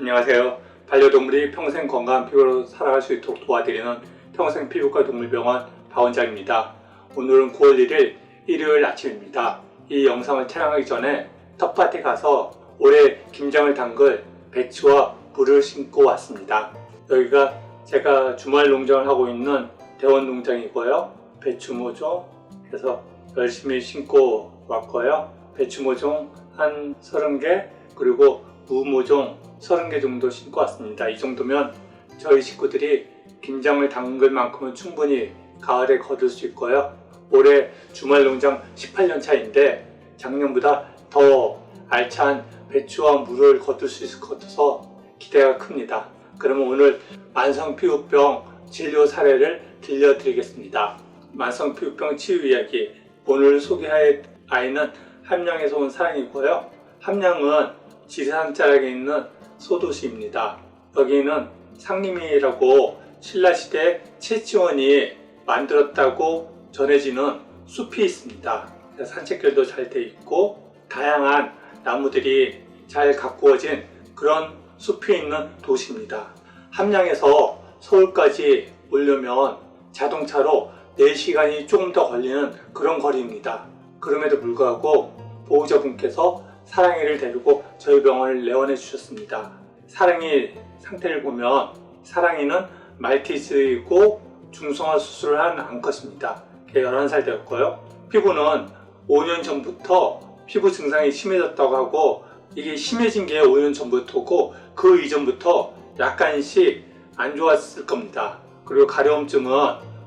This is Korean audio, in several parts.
안녕하세요. 반려동물이 평생 건강한 피부로 살아갈 수 있도록 도와드리는 평생피부과 동물병원 박원장입니다. 오늘은 9월 1일 일요일 아침입니다. 이 영상을 촬영하기 전에 텃밭에 가서 올해 김장을 담글 배추와 물을 심고 왔습니다. 여기가 제가 주말 농장을 하고 있는 대원 농장이고요. 배추 모종 그래서 열심히 심고 왔고요. 배추 모종 한 30개 그리고 무 모종 30개 정도 심고 왔습니다. 이 정도면 저희 식구들이 김장을 담글 만큼은 충분히 가을에 거둘 수 있고요. 올해 주말 농장 18년 차인데 작년보다 더 알찬 배추와 물을 거둘 수 있을 것 같아서 기대가 큽니다. 그러면 오늘 만성피부병 진료 사례를 들려드리겠습니다. 만성피부병 치유 이야기. 오늘 소개할 아이는 함양에서 온 사랑이고요. 함양은 지리산 자락에 있는 소도시입니다. 여기는 상림이라고 신라시대 최치원이 만들었다고 전해지는 숲이 있습니다. 산책길도 잘 돼 있고 다양한 나무들이 잘 가꾸어진 그런 숲이 있는 도시입니다. 함양에서 서울까지 오려면 자동차로 4시간이 조금 더 걸리는 그런 거리입니다. 그럼에도 불구하고 보호자분께서 사랑이를 데리고 저희 병원을 내원해 주셨습니다. 사랑이 상태를 보면 사랑이는 말티즈이고 중성화 수술을 한 암컷입니다. 11살 되었고요. 피부는 5년 전부터 피부 증상이 심해졌다고 하고 이게 심해진 게 5년 전부터고 그 이전부터 약간씩 안 좋았을 겁니다. 그리고 가려움증은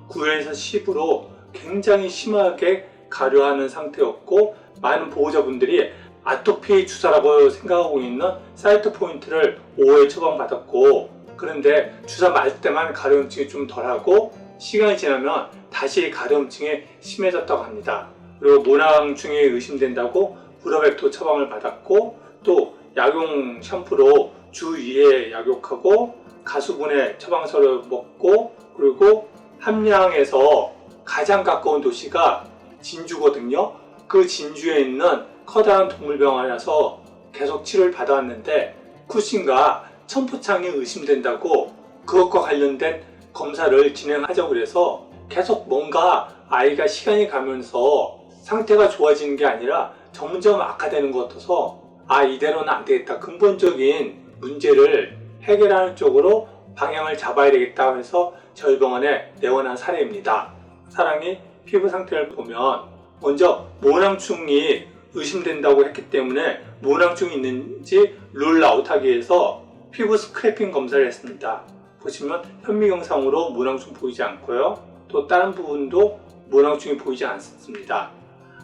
9에서 10으로 굉장히 심하게 가려하는 상태였고 많은 보호자분들이 아토피 주사라고 생각하고 있는 사이트 포인트를 5회 처방받았고 그런데 주사 맞을 때만 가려움증이 좀 덜하고 시간이 지나면 다시 가려움증이 심해졌다고 합니다. 그리고 모낭충이 의심된다고 브로벡토 처방을 받았고 또 약용 샴푸로 주 2회 약욕하고 가수분해 처방서를 먹고 그리고 함양에서 가장 가까운 도시가 진주거든요. 그 진주에 있는 커다란 동물병원에서 계속 치료를 받아왔는데 쿠신과 천포창이 의심된다고 그것과 관련된 검사를 진행하자고 해서 계속 뭔가 아이가 시간이 가면서 상태가 좋아지는 게 아니라 점점 악화되는 것 같아서 이대로는 안 되겠다. 근본적인 문제를 해결하는 쪽으로 방향을 잡아야 되겠다 해서 저희 병원에 내원한 사례입니다. 사랑이 피부 상태를 보면 먼저 모낭충이 의심된다고 했기 때문에 모낭충이 있는지 룰아웃하기 위해서 피부 스크래핑 검사를 했습니다. 보시면 현미경상으로 모낭충 보이지 않고요. 또 다른 부분도 모낭충이 보이지 않습니다.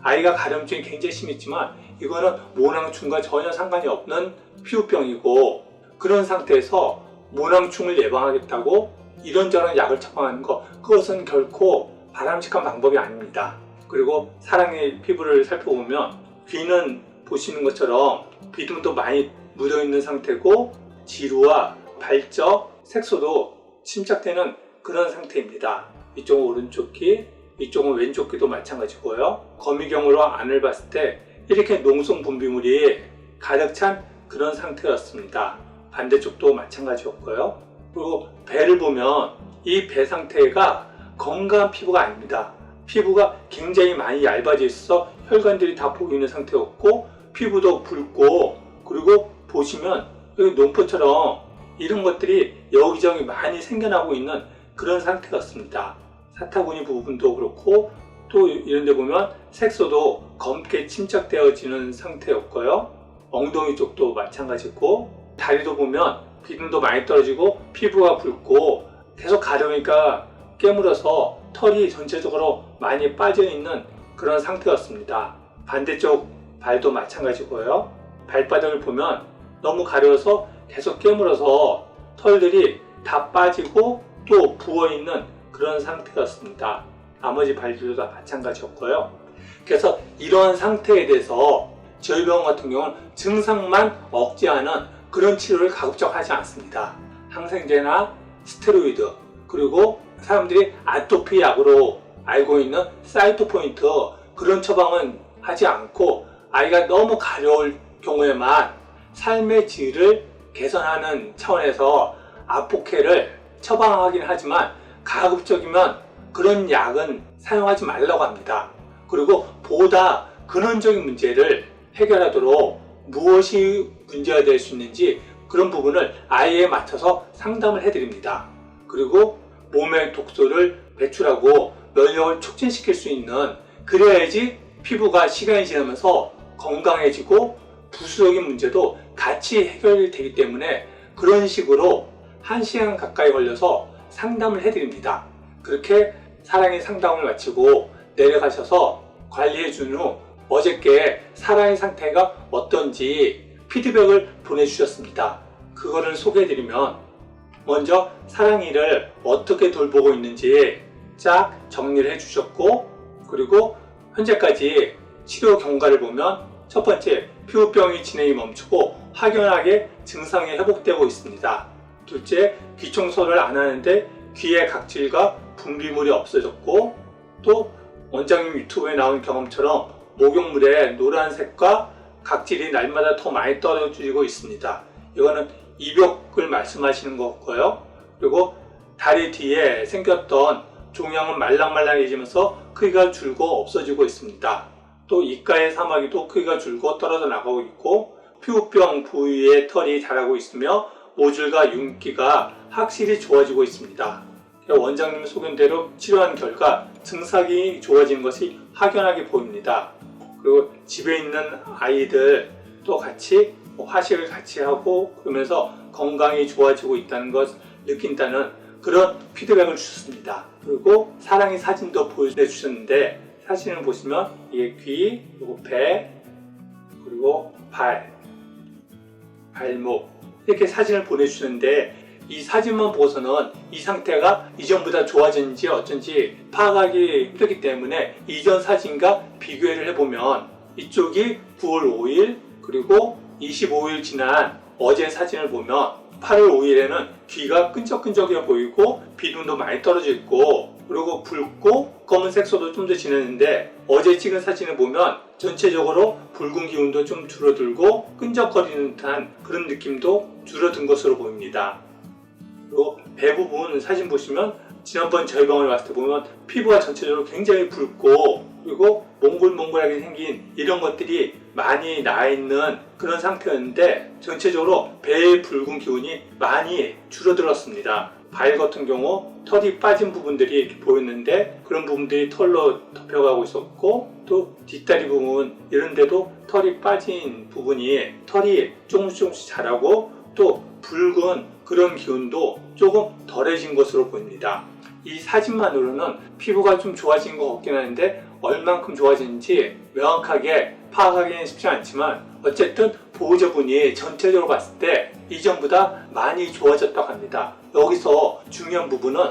아이가 가려움증이 굉장히 심했지만 이거는 모낭충과 전혀 상관이 없는 피부병이고 그런 상태에서 모낭충을 예방하겠다고 이런저런 약을 처방하는 것 그것은 결코 바람직한 방법이 아닙니다. 그리고 사랑의 피부를 살펴보면 귀는 보시는 것처럼 비듬도 많이 묻어있는 상태고 지루와 발적, 색소도 침착되는 그런 상태입니다. 이쪽은 오른쪽 귀, 이쪽은 왼쪽 귀도 마찬가지고요. 거미경으로 안을 봤을 때 이렇게 농성 분비물이 가득 찬 그런 상태였습니다. 반대쪽도 마찬가지였고요. 그리고 배를 보면 이 배 상태가 건강한 피부가 아닙니다. 피부가 굉장히 많이 얇아져 있어 혈관들이 다 보이는 상태였고 피부도 붉고 그리고 보시면 여기 농포처럼 이런 것들이 여기저기 많이 생겨나고 있는 그런 상태였습니다. 사타구니 부분도 그렇고 또 이런 데 보면 색소도 검게 침착되어지는 상태였고요. 엉덩이 쪽도 마찬가지고 다리도 보면 비듬도 많이 떨어지고 피부가 붉고 계속 가려우니까 깨물어서 털이 전체적으로 많이 빠져있는 그런 상태였습니다. 반대쪽 발도 마찬가지고요. 발바닥을 보면 너무 가려워서 계속 깨물어서 털들이 다 빠지고 또 부어있는 그런 상태였습니다. 나머지 발들도 다 마찬가지였고요. 그래서 이러한 상태에 대해서 저희 병원 같은 경우는 증상만 억제하는 그런 치료를 가급적 하지 않습니다. 항생제나 스테로이드 그리고 사람들이 아토피 약으로 알고 있는 사이토 포인트 그런 처방은 하지 않고 아이가 너무 가려울 경우에만 삶의 질을 개선하는 차원에서 아포케를 처방하긴 하지만 가급적이면 그런 약은 사용하지 말라고 합니다. 그리고 보다 근원적인 문제를 해결하도록 무엇이 문제가 될 수 있는지 그런 부분을 아이에 맞춰서 상담을 해드립니다. 그리고 몸의 독소를 배출하고 면역을 촉진시킬 수 있는, 그래야지 피부가 시간이 지나면서 건강해지고 부수적인 문제도 같이 해결되기 때문에 그런 식으로 1시간 가까이 걸려서 상담을 해드립니다. 그렇게 사랑의 상담을 마치고 내려가셔서 관리해준 후 어저께 사랑의 상태가 어떤지 피드백을 보내주셨습니다. 그거를 소개해드리면, 먼저 사랑이를 어떻게 돌보고 있는지 쫙 정리를 해주셨고, 그리고 현재까지 치료 경과를 보면 첫 번째, 피부병이 진행이 멈추고 확연하게 증상이 회복되고 있습니다. 둘째, 귀 청소를 안 하는데 귀의 각질과 분비물이 없어졌고, 또 원장님 유튜브에 나온 경험처럼 목욕물에 노란색과 각질이 날마다 더 많이 떨어지고 있습니다. 이거는 이벽을 말씀하시는 거고요. 그리고 다리 뒤에 생겼던 종양은 말랑말랑해지면서 크기가 줄고 없어지고 있습니다. 또 입가의 사마귀도 크기가 줄고 떨어져 나가고 있고, 피부병 부위에 털이 자라고 있으며 모질과 윤기가 확실히 좋아지고 있습니다. 원장님 소견대로 치료한 결과 증상이 좋아지는 것이 확연하게 보입니다. 그리고 집에 있는 아이들도 같이 화식을 같이 하고 그러면서 건강이 좋아지고 있다는 것을 느낀다는 그런 피드백을 주셨습니다. 그리고 사랑의 사진도 보내주셨는데, 사진을 보시면 이게 귀, 그리고 배, 그리고 발목 이렇게 사진을 보내주셨는데, 이 사진만 보고서는 이 상태가 이전보다 좋아졌는지 어쩐지 파악하기 힘들기 때문에 이전 사진과 비교를 해보면 이쪽이 9월 5일 그리고 25일 지난 어제 사진을 보면 8월 5일에는 귀가 끈적끈적해 보이고 비듬도 많이 떨어져 있고, 그리고 붉고 검은색소도 좀 더 진했는데, 어제 찍은 사진을 보면 전체적으로 붉은 기운도 좀 줄어들고 끈적거리는 듯한 그런 느낌도 줄어든 것으로 보입니다. 그리고 배 부분 사진 보시면 지난번 저희 병원에 왔을 때 보면 피부가 전체적으로 굉장히 붉고, 그리고 몽글몽글하게 생긴 이런 것들이 많이 나있는 그런 상태였는데, 전체적으로 배의 붉은 기운이 많이 줄어들었습니다. 발 같은 경우 털이 빠진 부분들이 이렇게 보였는데 그런 부분들이 털로 덮여가고 있었고, 또 뒷다리 부분 이런 데도 털이 빠진 부분이 털이 조금씩 자라고, 또 붉은 그런 기운도 조금 덜해진 것으로 보입니다. 이 사진만으로는 피부가 좀 좋아진 것 같긴 하는데 얼만큼 좋아지는지 명확하게 파악하기는 쉽지 않지만, 어쨌든 보호자분이 전체적으로 봤을 때 이전보다 많이 좋아졌다고 합니다. 여기서 중요한 부분은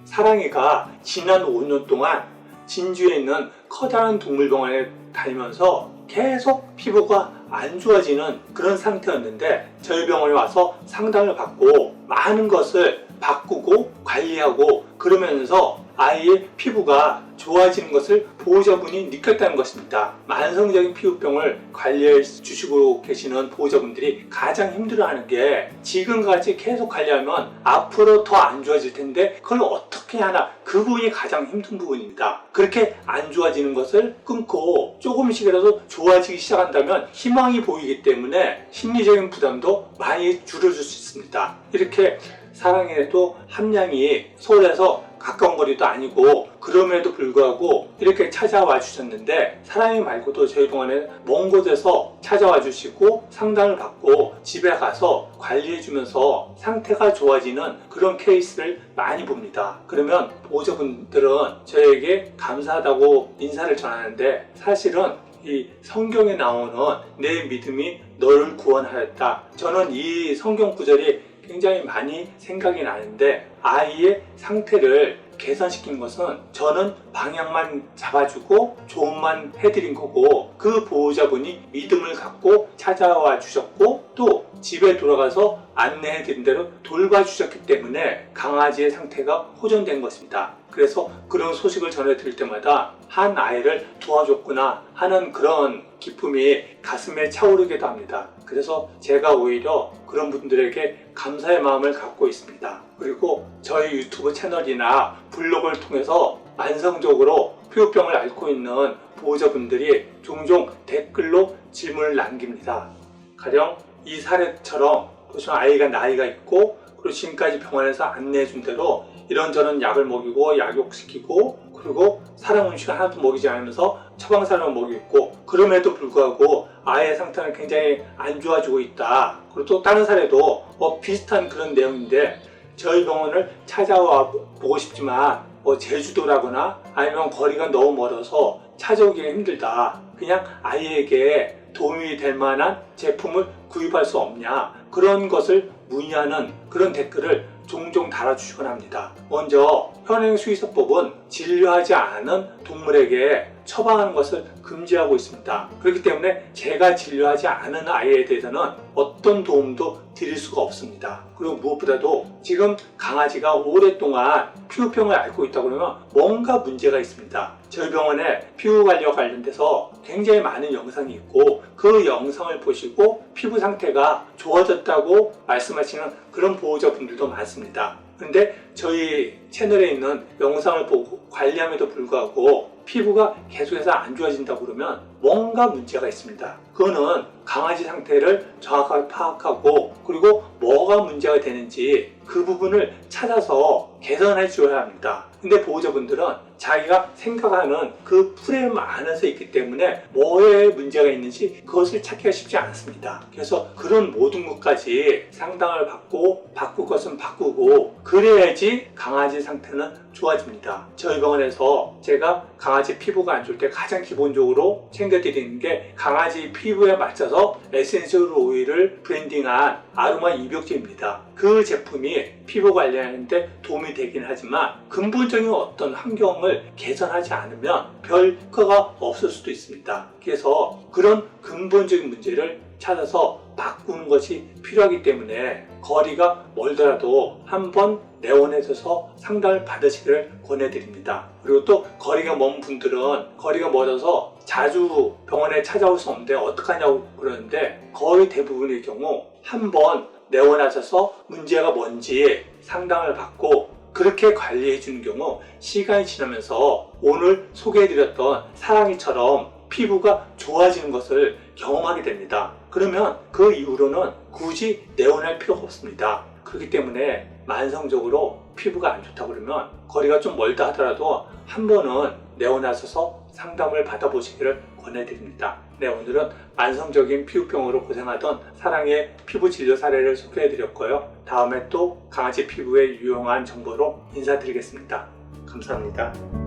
사랑이가 지난 5년 동안 진주에 있는 커다란 동물병원에 다니면서 계속 피부가 안 좋아지는 그런 상태였는데, 저희 병원에 와서 상담을 받고 많은 것을 바꾸고 관리하고 그러면서 아이의 피부가 좋아지는 것을 보호자분이 느꼈다는 것입니다. 만성적인 피부병을 관리해 주시고 계시는 보호자분들이 가장 힘들어하는 게, 지금같이 계속 관리하면 앞으로 더 안 좋아질 텐데 그걸 어떻게 하나, 그 부분이 가장 힘든 부분입니다. 그렇게 안 좋아지는 것을 끊고 조금씩이라도 좋아지기 시작한다면 희망이 보이기 때문에 심리적인 부담도 많이 줄여줄 수 있습니다. 이렇게 사랑에도 함량이 서울에서 가까운 거리도 아니고 그럼에도 불구하고 이렇게 찾아와 주셨는데, 사랑이 말고도 저희 병원에 먼 곳에서 찾아와 주시고 상담을 받고 집에 가서 관리해 주면서 상태가 좋아지는 그런 케이스를 많이 봅니다. 그러면 보호자분들은 저에게 감사하다고 인사를 전하는데, 사실은 이 성경에 나오는 내 믿음이 너를 구원하였다, 저는 이 성경 구절이 굉장히 많이 생각이 나는데, 아이의 상태를 개선시킨 것은 저는 방향만 잡아주고 조언만 해드린 거고, 그 보호자분이 믿음을 갖고 찾아와 주셨고 또 집에 돌아가서 안내해드린 대로 돌봐주셨기 때문에 강아지의 상태가 호전된 것입니다. 그래서 그런 소식을 전해드릴 때마다 한 아이를 도와줬구나 하는 그런 기쁨이 가슴에 차오르기도 합니다. 그래서 제가 오히려 그런 분들에게 감사의 마음을 갖고 있습니다. 그리고 저희 유튜브 채널이나 블로그를 통해서 만성적으로 피부병을 앓고 있는 보호자분들이 종종 댓글로 질문을 남깁니다. 가령 이 사례처럼 보시면 아이가 나이가 있고 그리고 지금까지 병원에서 안내해준 대로 이런저런 약을 먹이고 약욕시키고 그리고 사람 음식을 하나도 먹이지 않으면서 처방사료만 먹이고 있고 그럼에도 불구하고 아이의 상태는 굉장히 안 좋아지고 있다. 그리고 또 다른 사례도 비슷한 그런 내용인데 저희 병원을 찾아와 보고 싶지만 제주도라거나 아니면 거리가 너무 멀어서 찾아오기가 힘들다. 그냥 아이에게 도움이 될 만한 제품을 구입할 수 없냐. 그런 것을 문의하는 그런 댓글을 종종 달아주시곤 합니다. 먼저 현행수의사법은 진료하지 않은 동물에게 처방하는 것을 금지하고 있습니다. 그렇기 때문에 제가 진료하지 않은 아이에 대해서는 어떤 도움도 드릴 수가 없습니다. 그리고 무엇보다도 지금 강아지가 오랫동안 피부병을 앓고 있다 그러면 뭔가 문제가 있습니다. 저희 병원에 피부 관리와 관련돼서 굉장히 많은 영상이 있고 그 영상을 보시고 피부 상태가 좋아졌다고 말씀하시는 그런 보호자분들도 많습니다. 그런데 저희 채널에 있는 영상을 보고 관리함에도 불구하고 피부가 계속해서 안 좋아진다고 그러면 뭔가 문제가 있습니다. 그거는 강아지 상태를 정확하게 파악하고 그리고 뭐가 문제가 되는지 그 부분을 찾아서 개선해 줘야 합니다. 근데 보호자분들은 자기가 생각하는 그 프레임 안에서 있기 때문에 뭐에 문제가 있는지 그것을 찾기가 쉽지 않습니다. 그래서 그런 모든 것까지 상담을 받고 바꿀 것은 바꾸고 그래야지 강아지 상태는 좋아집니다. 저희 병원에서 제가 강아지 피부가 안 좋을 때 가장 기본적으로 챙겨드리는 게 강아지 피부에 맞춰서 에센셜 오일을 브랜딩한 아로마 입욕제입니다. 그 제품이 피부 관리하는데 도움이 되긴 하지만 근본적인 어떤 환경을 개선하지 않으면 별 효과가 없을 수도 있습니다. 그래서 그런 근본적인 문제를 찾아서 바꾸는 것이 필요하기 때문에 거리가 멀더라도 한번 내원해서 상담을 받으시기를 권해드립니다. 그리고 또 거리가 먼 분들은 거리가 멀어서 자주 병원에 찾아올 수 없는데 어떡하냐고 그러는데 거의 대부분의 경우 한번 내원하셔서 문제가 뭔지 상담을 받고 그렇게 관리해 주는 경우 시간이 지나면서 오늘 소개해드렸던 사랑이처럼 피부가 좋아지는 것을 경험하게 됩니다. 그러면 그 이후로는 굳이 내원할 필요가 없습니다. 그렇기 때문에 만성적으로 피부가 안 좋다고 그러면 거리가 좀 멀다 하더라도 한 번은 내원하셔서 상담을 받아보시기를 권해드립니다. 네, 오늘은 만성적인 피부병으로 고생하던 사랑의 피부 진료 사례를 소개해드렸고요. 다음에 또 강아지 피부에 유용한 정보로 인사드리겠습니다. 감사합니다.